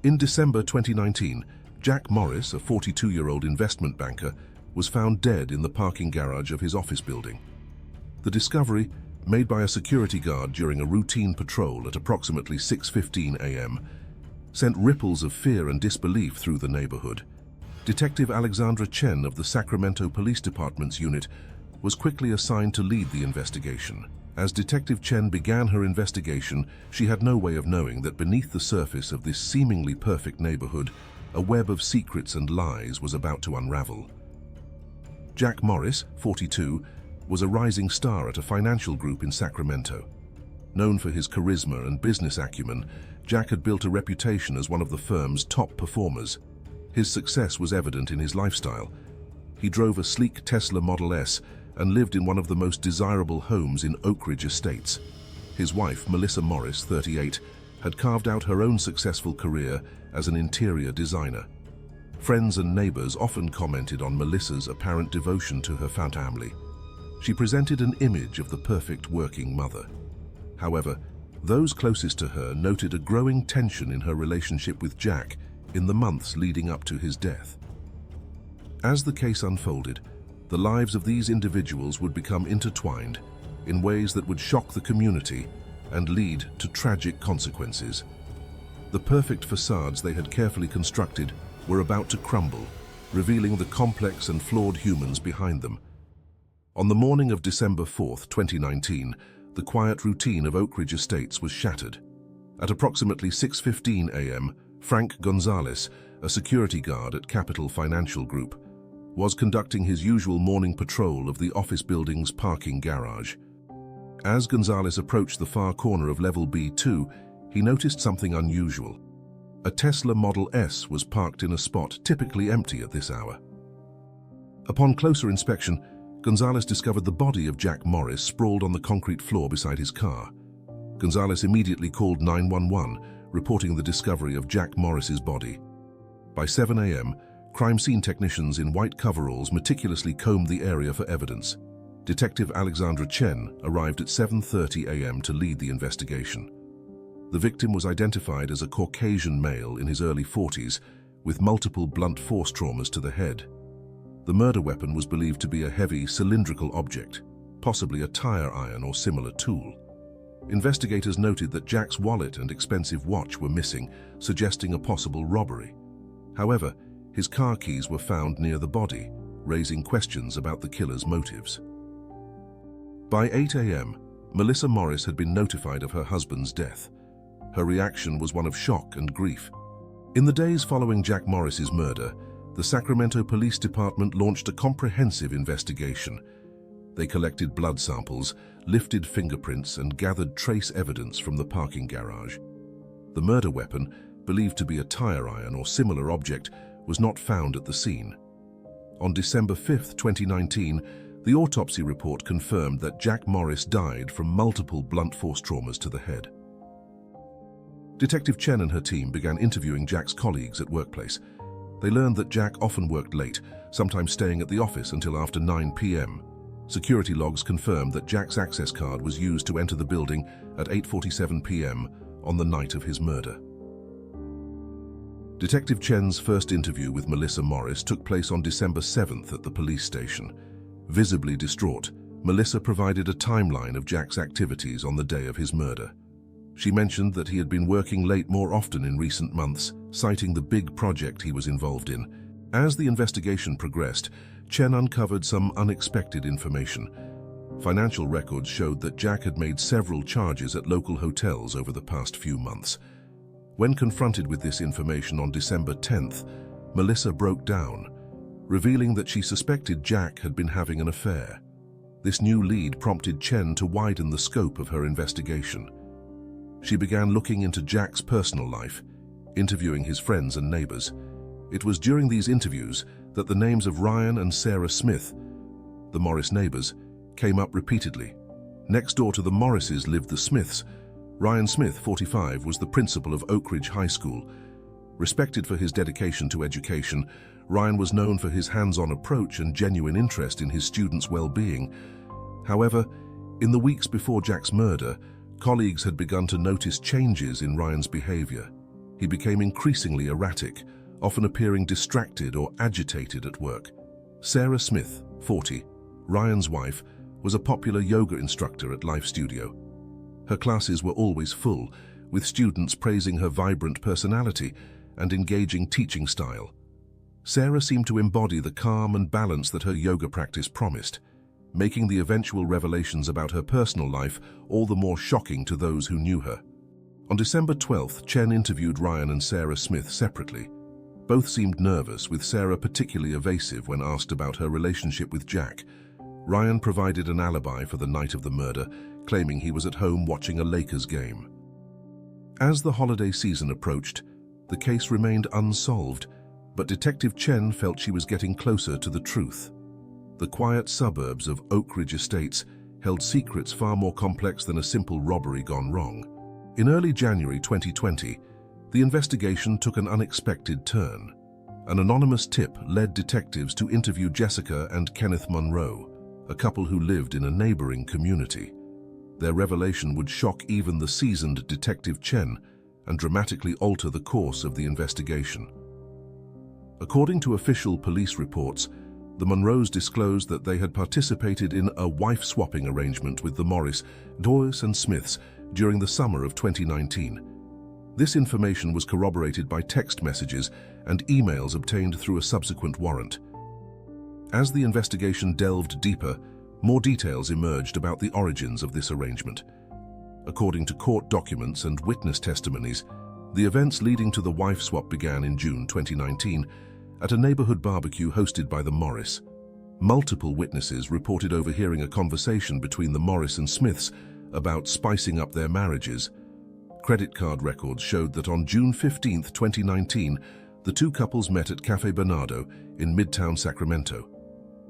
In December 2019, Jack Morris, a 42-year-old investment banker, was found dead in the parking garage of his office building. The discovery, made by a security guard during a routine patrol at approximately 6:15 a.m., sent ripples of fear and disbelief through the neighborhood. Detective Alexandra Chen of the Sacramento Police Department's unit was quickly assigned to lead the investigation. As Detective Chen began her investigation, she had no way of knowing that beneath the surface of this seemingly perfect neighborhood, a web of secrets and lies was about to unravel. Jack Morris, 42, was a rising star at a financial group in Sacramento. Known for his charisma and business acumen, Jack had built a reputation as one of the firm's top performers. His success was evident in his lifestyle. He drove a sleek Tesla Model S and lived in one of the most desirable homes in Oak Ridge Estates. His wife, Melissa Morris, 38, had carved out her own successful career as an interior designer. Friends and neighbors often commented on Melissa's apparent devotion to her family. She presented an image of the perfect working mother. However, those closest to her noted a growing tension in her relationship with Jack in the months leading up to his death. As the case unfolded, the lives of these individuals would become intertwined in ways that would shock the community and lead to tragic consequences. The perfect facades they had carefully constructed were about to crumble, revealing the complex and flawed humans behind them. On the morning of December 4, 2019, the quiet routine of Oak Ridge Estates was shattered. At approximately 6:15 a.m., Frank Gonzalez, a security guard at Capital Financial Group, was conducting his usual morning patrol of the office building's parking garage. As Gonzalez approached the far corner of level B2, he noticed something unusual. A Tesla Model S was parked in a spot typically empty at this hour. Upon closer inspection, Gonzalez discovered the body of Jack Morris sprawled on the concrete floor beside his car. Gonzalez immediately called 911, reporting the discovery of Jack Morris's body. By 7 a.m., crime scene technicians in white coveralls meticulously combed the area for evidence. Detective Alexandra Chen arrived at 7:30 a.m. to lead the investigation. The victim was identified as a Caucasian male in his early 40s with multiple blunt force traumas to the head. The murder weapon was believed to be a heavy, cylindrical object, possibly a tire iron or similar tool. Investigators noted that Jack's wallet and expensive watch were missing, suggesting a possible robbery. However, his car keys were found near the body, raising questions about the killer's motives. By 8 a.m., Melissa Morris had been notified of her husband's death. Her reaction was one of shock and grief. In the days following Jack Morris's murder, the Sacramento Police Department launched a comprehensive investigation. They collected blood samples, lifted fingerprints, and gathered trace evidence from the parking garage. The murder weapon, believed to be a tire iron or similar object, was not found at the scene. On December 5, 2019, the autopsy report confirmed that Jack Morris died from multiple blunt force traumas to the head. Detective Chen and her team began interviewing Jack's colleagues at workplace. They learned that Jack often worked late, sometimes staying at the office until after 9 p.m. Security logs confirmed that Jack's access card was used to enter the building at 8:47 p.m. on the night of his murder. Detective Chen's first interview with Melissa Morris took place on December 7th at the police station. Visibly distraught, Melissa provided a timeline of Jack's activities on the day of his murder. She mentioned that he had been working late more often in recent months, citing the big project he was involved in. As the investigation progressed, Chen uncovered some unexpected information. Financial records showed that Jack had made several charges at local hotels over the past few months. When confronted with this information on December 10th, Melissa broke down, revealing that she suspected Jack had been having an affair. This new lead prompted Chen to widen the scope of her investigation. She began looking into Jack's personal life, interviewing his friends and neighbors. It was during these interviews that the names of Ryan and Sarah Smith, the Morris neighbors, came up repeatedly. Next door to the Morrises lived the Smiths. Ryan Smith, 45, was the principal of Oak Ridge High School. Respected for his dedication to education, Ryan was known for his hands-on approach and genuine interest in his students' well-being. However, in the weeks before Jack's murder, colleagues had begun to notice changes in Ryan's behavior. He became increasingly erratic, often appearing distracted or agitated at work. Sarah Smith, 40, Ryan's wife, was a popular yoga instructor at Life Studio. Her classes were always full, with students praising her vibrant personality and engaging teaching style. Sarah seemed to embody the calm and balance that her yoga practice promised, making the eventual revelations about her personal life all the more shocking to those who knew her. On December 12th, Chen interviewed Ryan and Sarah Smith separately. Both seemed nervous, with Sarah particularly evasive when asked about her relationship with Jack. Ryan provided an alibi for the night of the murder, claiming he was at home watching a Lakers game. As the holiday season approached, the case remained unsolved, but Detective Chen felt she was getting closer to the truth. The quiet suburbs of Oak Ridge Estates held secrets far more complex than a simple robbery gone wrong. In early January 2020, the investigation took an unexpected turn. An anonymous tip led detectives to interview Jessica and Kenneth Monroe, a couple who lived in a neighboring community. Their revelation would shock even the seasoned Detective Chen and dramatically alter the course of the investigation. According to official police reports, the Monroes disclosed that they had participated in a wife-swapping arrangement with the Morris, Doyce and Smiths during the summer of 2019. This information was corroborated by text messages and emails obtained through a subsequent warrant. As the investigation delved deeper, more details emerged about the origins of this arrangement. According to court documents and witness testimonies, the events leading to the wife swap began in June 2019 at a neighborhood barbecue hosted by the Morris. Multiple witnesses reported overhearing a conversation between the Morris and Smiths about spicing up their marriages. Credit card records showed that on June 15, 2019, the two couples met at Cafe Bernardo in Midtown Sacramento.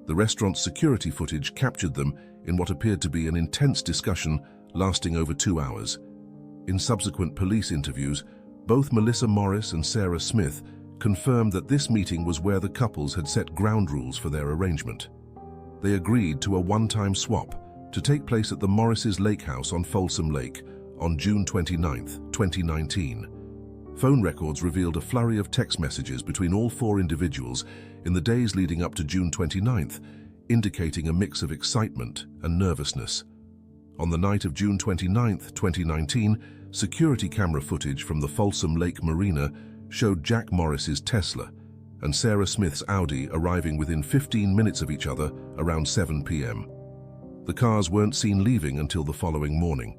The restaurant's security footage captured them in what appeared to be an intense discussion lasting over 2 hours. In subsequent police interviews, both Melissa Morris and Sarah Smith confirmed that this meeting was where the couples had set ground rules for their arrangement. They agreed to a one-time swap to take place at the Morris' lake house on Folsom Lake on June 29, 2019. Phone records revealed a flurry of text messages between all four individuals in the days leading up to June 29th, indicating a mix of excitement and nervousness. On the night of June 29, 2019, security camera footage from the Folsom Lake Marina showed Jack Morris's Tesla and Sarah Smith's Audi arriving within 15 minutes of each other around 7 p.m. The cars weren't seen leaving until the following morning.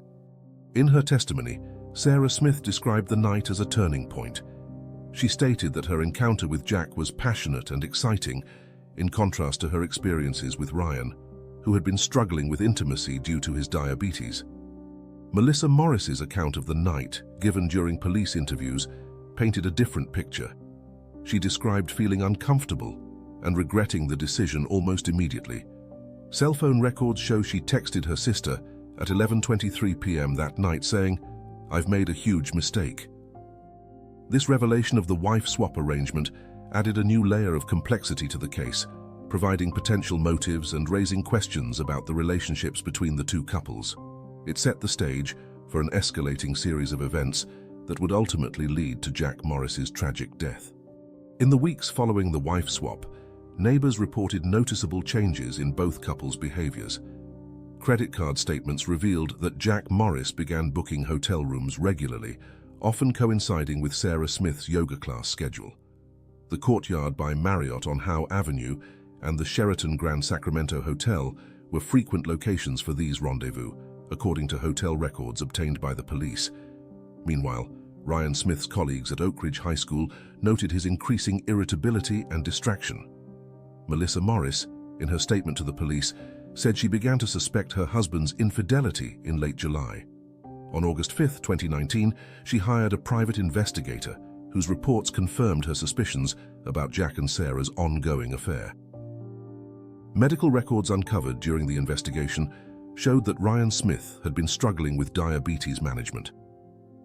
In her testimony, Sarah Smith described the night as a turning point. She stated that her encounter with Jack was passionate and exciting, in contrast to her experiences with Ryan, who had been struggling with intimacy due to his diabetes. Melissa Morris's account of the night, given during police interviews, painted a different picture. She described feeling uncomfortable and regretting the decision almost immediately. Cell phone records show she texted her sister at 11:23 p.m. that night saying, "I've made a huge mistake." This revelation of the wife swap arrangement added a new layer of complexity to the case, providing potential motives and raising questions about the relationships between the two couples. It set the stage for an escalating series of events that would ultimately lead to Jack Morris's tragic death. In the weeks following the wife swap, neighbors reported noticeable changes in both couples' behaviors. Credit card statements revealed that Jack Morris began booking hotel rooms regularly, often coinciding with Sarah Smith's yoga class schedule. The Courtyard by Marriott on Howe Avenue and the Sheraton Grand Sacramento Hotel were frequent locations for these rendezvous, according to hotel records obtained by the police. Meanwhile, Ryan Smith's colleagues at Oak Ridge High School noted his increasing irritability and distraction. Melissa Morris, in her statement to the police, said she began to suspect her husband's infidelity in late July. On August 5, 2019, she hired a private investigator whose reports confirmed her suspicions about Jack and Sarah's ongoing affair. Medical records uncovered during the investigation showed that Ryan Smith had been struggling with diabetes management.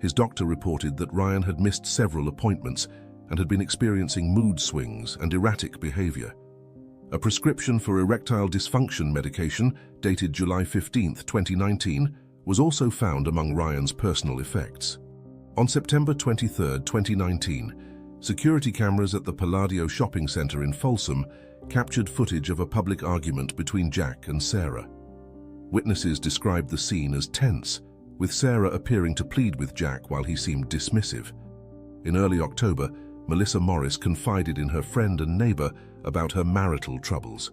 His doctor reported that Ryan had missed several appointments and had been experiencing mood swings and erratic behavior. A prescription for erectile dysfunction medication, dated July 15, 2019, was also found among Ryan's personal effects. On September 23, 2019, security cameras at the Palladio shopping center in Folsom captured footage of a public argument between Jack and Sarah. Witnesses described the scene as tense, with Sarah appearing to plead with Jack while he seemed dismissive. In early October, Melissa Morris confided in her friend and neighbor about her marital troubles.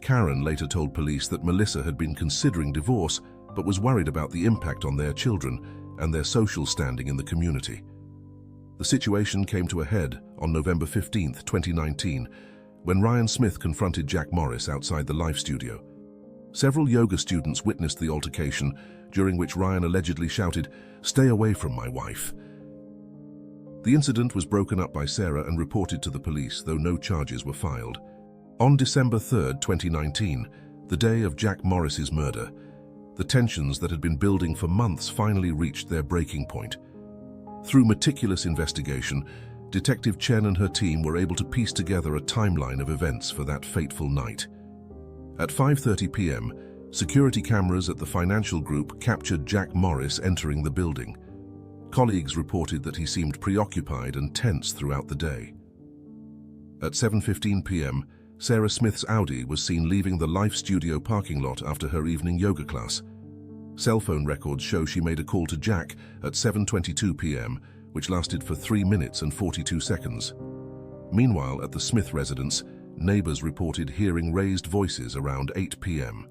Karen later told police that Melissa had been considering divorce but was worried about the impact on their children and their social standing in the community. The situation came to a head on November 15, 2019, when Ryan Smith confronted Jack Morris outside the Life studio. Several yoga students witnessed the altercation, during which Ryan allegedly shouted, "Stay away from my wife." The incident was broken up by Sarah and reported to the police, though no charges were filed. On December 3, 2019, the day of Jack Morris's murder, the tensions that had been building for months finally reached their breaking point. Through meticulous investigation, Detective Chen and her team were able to piece together a timeline of events for that fateful night. At 5:30 p.m., security cameras at the financial group captured Jack Morris entering the building. Colleagues reported that he seemed preoccupied and tense throughout the day. At 7:15 p.m., Sarah Smith's Audi was seen leaving the Life studio parking lot after her evening yoga class. Cell phone records show she made a call to Jack at 7:22 p.m., which lasted for 3 minutes and 42 seconds. Meanwhile, at the Smith residence, neighbors reported hearing raised voices around 8 p.m.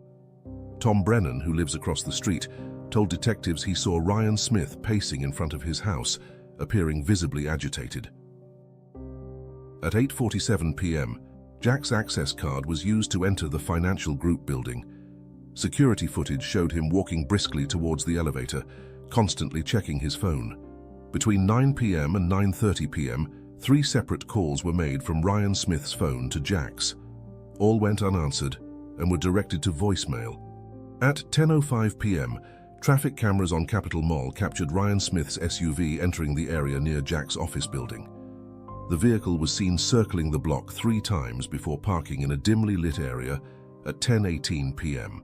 Tom Brennan, who lives across the street, told detectives he saw Ryan Smith pacing in front of his house, appearing visibly agitated. At 8:47 p.m., Jack's access card was used to enter the financial group building. Security footage showed him walking briskly towards the elevator, constantly checking his phone. Between 9 p.m. and 9:30 p.m., 3 separate calls were made from Ryan Smith's phone to Jack's. All went unanswered and were directed to voicemail. At 10:05 p.m., traffic cameras on Capitol Mall captured Ryan Smith's SUV entering the area near Jack's office building. The vehicle was seen circling the block 3 times before parking in a dimly lit area at 10:18 p.m.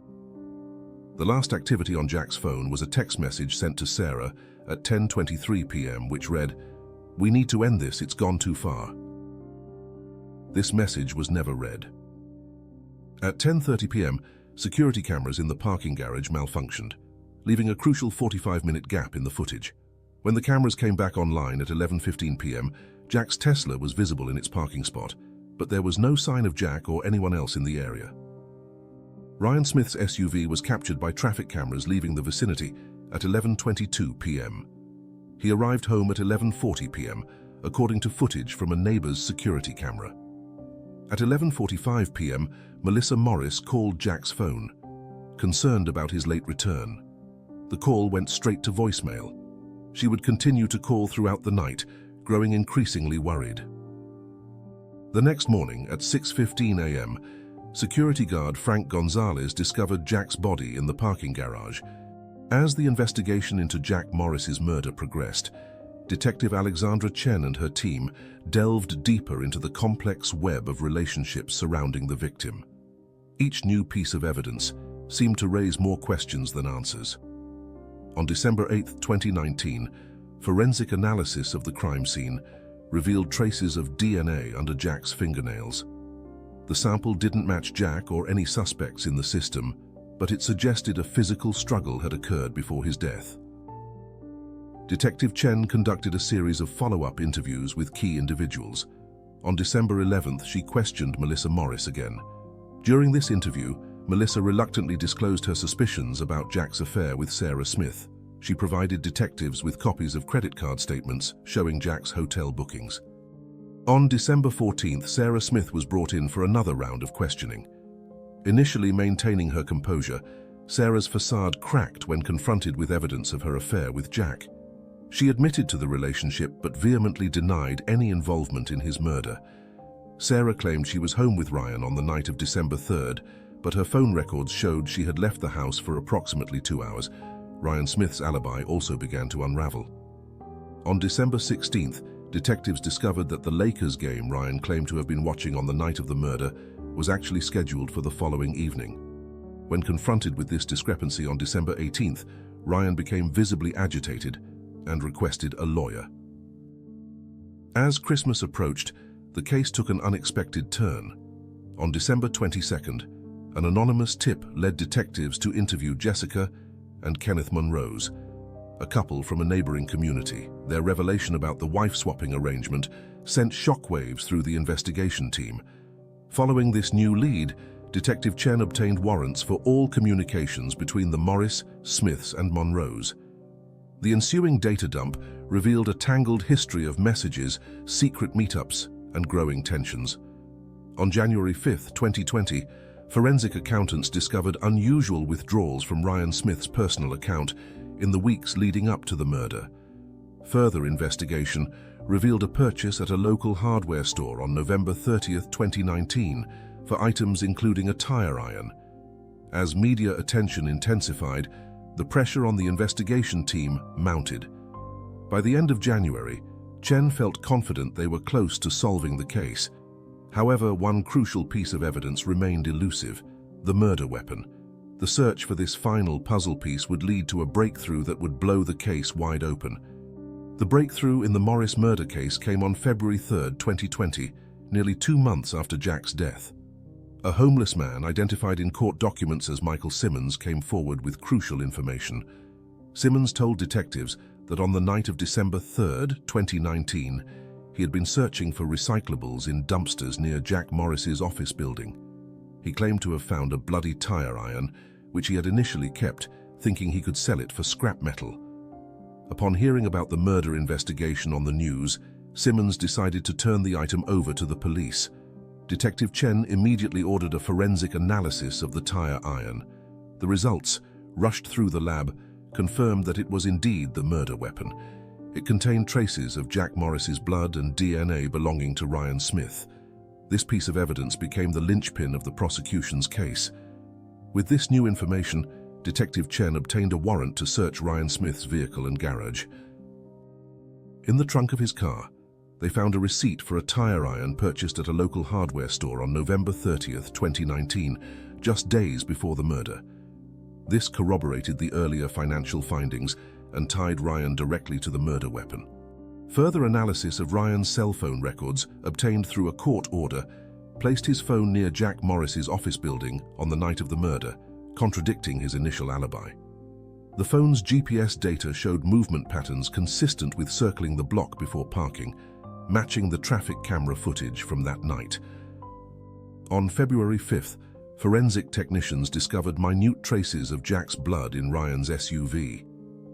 The last activity on Jack's phone was a text message sent to Sarah at 10:23 p.m. which read, "We need to end this, it's gone too far." This message was never read. At 10:30 p.m., security cameras in the parking garage malfunctioned, leaving a crucial 45-minute gap in the footage. When the cameras came back online at 11:15 p.m., Jack's Tesla was visible in its parking spot, but there was no sign of Jack or anyone else in the area. Ryan Smith's SUV was captured by traffic cameras leaving the vicinity at 11:22 p.m. He arrived home at 11:40 p.m., according to footage from a neighbor's security camera. At 11:45 p.m., Melissa Morris called Jack's phone, concerned about his late return. The call went straight to voicemail. She would continue to call throughout the night, growing increasingly worried. The next morning, at 6:15 a.m., security guard Frank Gonzalez discovered Jack's body in the parking garage. As the investigation into Jack Morris's murder progressed, Detective Alexandra Chen and her team delved deeper into the complex web of relationships surrounding the victim. Each new piece of evidence seemed to raise more questions than answers. On December 8, 2019, forensic analysis of the crime scene revealed traces of DNA under Jack's fingernails. The sample didn't match Jack or any suspects in the system, but it suggested a physical struggle had occurred before his death. Detective Chen conducted a series of follow-up interviews with key individuals. On December 11th, she questioned Melissa Morris again. During this interview, Melissa reluctantly disclosed her suspicions about Jack's affair with Sarah Smith. She provided detectives with copies of credit card statements showing Jack's hotel bookings. On December 14th, Sarah Smith was brought in for another round of questioning. Initially maintaining her composure, Sarah's facade cracked when confronted with evidence of her affair with Jack. She admitted to the relationship but vehemently denied any involvement in his murder. Sarah claimed she was home with Ryan on the night of December 3rd, but her phone records showed she had left the house for approximately 2 hours. Ryan Smith's alibi also began to unravel. On December 16th, detectives discovered that the Lakers game Ryan claimed to have been watching on the night of the murder was actually scheduled for the following evening. When confronted with this discrepancy on December 18th, Ryan became visibly agitated, and requested a lawyer. As Christmas approached, the case took an unexpected turn. On December 22nd, an anonymous tip led detectives to interview Jessica and Kenneth Monrose, a couple from a neighboring community. Their revelation about the wife-swapping arrangement sent shockwaves through the investigation team. Following this new lead, Detective Chen obtained warrants for all communications between the Morris, Smiths, and Monrose. The ensuing data dump revealed a tangled history of messages, secret meetups, and growing tensions. On January 5, 2020, forensic accountants discovered unusual withdrawals from Ryan Smith's personal account in the weeks leading up to the murder. Further investigation revealed a purchase at a local hardware store on November 30, 2019, for items including a tire iron. As media attention intensified, the pressure on the investigation team mounted. By the end of January, Chen felt confident they were close to solving the case. However, one crucial piece of evidence remained elusive: the murder weapon. The search for this final puzzle piece would lead to a breakthrough that would blow the case wide open. The breakthrough in the Morris murder case came on February 3, 2020, nearly 2 months after Jack's death. A homeless man, identified in court documents as Michael Simmons, came forward with crucial information. Simmons told detectives that on the night of December 3, 2019, he had been searching for recyclables in dumpsters near Jack Morris's office building. He claimed to have found a bloody tire iron, which he had initially kept, thinking he could sell it for scrap metal. Upon hearing about the murder investigation on the news, Simmons decided to turn the item over to the police. Detective Chen immediately ordered a forensic analysis of the tire iron. The results, rushed through the lab, confirmed that it was indeed the murder weapon. It contained traces of Jack Morris's blood and DNA belonging to Ryan Smith. This piece of evidence became the linchpin of the prosecution's case. With this new information, Detective Chen obtained a warrant to search Ryan Smith's vehicle and garage. In the trunk of his car, they found a receipt for a tire iron purchased at a local hardware store on November 30, 2019, just days before the murder. This corroborated the earlier financial findings and tied Ryan directly to the murder weapon. Further analysis of Ryan's cell phone records, obtained through a court order, placed his phone near Jack Morris's office building on the night of the murder, contradicting his initial alibi. The phone's GPS data showed movement patterns consistent with circling the block before parking, matching the traffic camera footage from that night. On February 5th, forensic technicians discovered minute traces of Jack's blood in Ryan's SUV,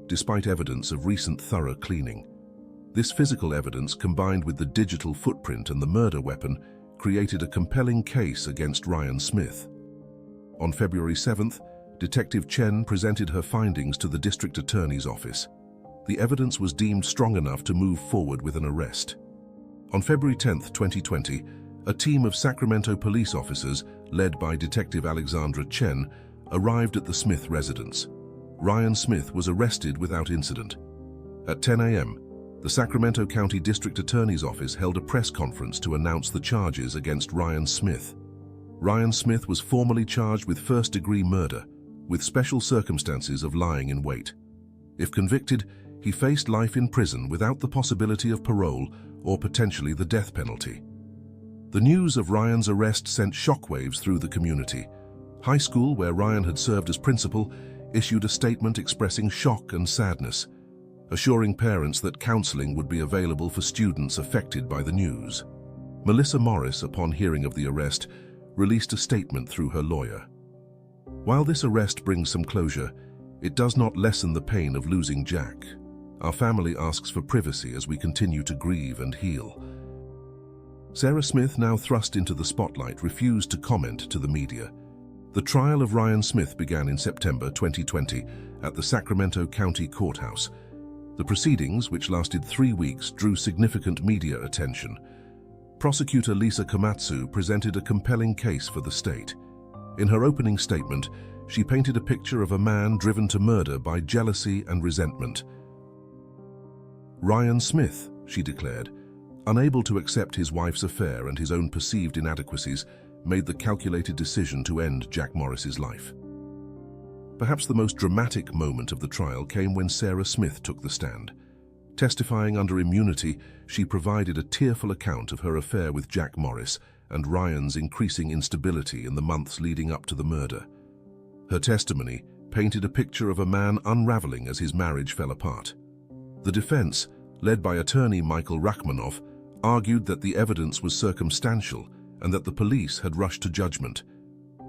despite evidence of recent thorough cleaning. This physical evidence, combined with the digital footprint and the murder weapon, created a compelling case against Ryan Smith. On February 7th, Detective Chen presented her findings to the district attorney's office. The evidence was deemed strong enough to move forward with an arrest. On February 10, 2020, a team of Sacramento police officers, led by Detective Alexandra Chen, arrived at the Smith residence. Ryan Smith was arrested without incident. At 10 a.m., the Sacramento County District Attorney's Office held a press conference to announce the charges against Ryan Smith. Ryan Smith was formally charged with first-degree murder, with special circumstances of lying in wait. If convicted, he faced life in prison without the possibility of parole or potentially the death penalty. The news of Ryan's arrest sent shockwaves through the community. High school, where Ryan had served as principal, issued a statement expressing shock and sadness, assuring parents that counseling would be available for students affected by the news. Melissa Morris, upon hearing of the arrest, released a statement through her lawyer. While this arrest brings some closure, it does not lessen the pain of losing Jack. Our family asks for privacy as we continue to grieve and heal. Sarah Smith, now thrust into the spotlight, refused to comment to the media. The trial of Ryan Smith began in September 2020 at the Sacramento County Courthouse. The proceedings, which lasted 3 weeks, drew significant media attention. Prosecutor Lisa Komatsu presented a compelling case for the state. In her opening statement, she painted a picture of a man driven to murder by jealousy and resentment. Ryan Smith, she declared, unable to accept his wife's affair and his own perceived inadequacies, made the calculated decision to end Jack Morris's life. Perhaps the most dramatic moment of the trial came when Sarah Smith took the stand. Testifying under immunity, she provided a tearful account of her affair with Jack Morris and Ryan's increasing instability in the months leading up to the murder. Her testimony painted a picture of a man unraveling as his marriage fell apart. The defense, led by attorney Michael Rachmanoff, argued that the evidence was circumstantial and that the police had rushed to judgment.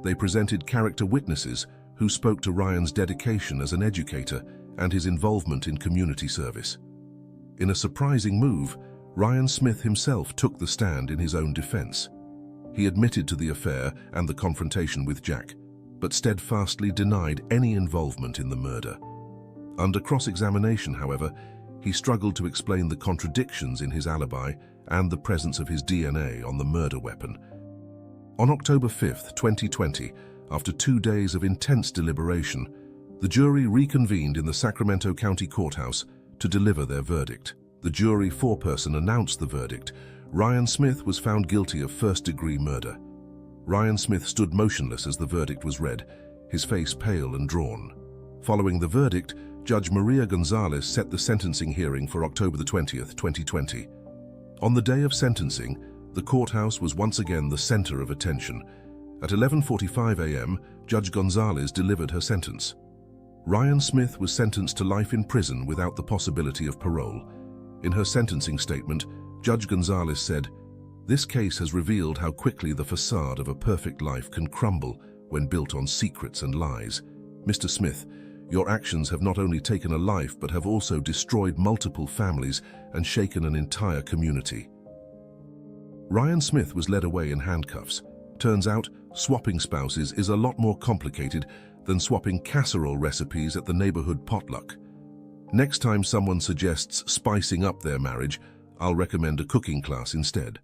They presented character witnesses who spoke to Ryan's dedication as an educator and his involvement in community service. In a surprising move, Ryan Smith himself took the stand in his own defense. He admitted to the affair and the confrontation with Jack, but steadfastly denied any involvement in the murder. Under cross-examination, however, he struggled to explain the contradictions in his alibi and the presence of his DNA on the murder weapon. On October 5, 2020, after 2 days of intense deliberation, the jury reconvened in the Sacramento County Courthouse to deliver their verdict. The jury foreperson announced the verdict. Ryan Smith was found guilty of first-degree murder. Ryan Smith stood motionless as the verdict was read, his face pale and drawn. Following the verdict, Judge Maria Gonzalez set the sentencing hearing for October 20, 2020. On the day of sentencing, the courthouse was once again the center of attention. At 11:45 a.m., Judge Gonzalez delivered her sentence. Ryan Smith was sentenced to life in prison without the possibility of parole. In her sentencing statement, Judge Gonzalez said, "This case has revealed how quickly the facade of a perfect life can crumble when built on secrets and lies. Mr. Smith, your actions have not only taken a life but have also destroyed multiple families and shaken an entire community." Ryan Smith was led away in handcuffs. Turns out, swapping spouses is a lot more complicated than swapping casserole recipes at the neighborhood potluck. Next time someone suggests spicing up their marriage, I'll recommend a cooking class instead.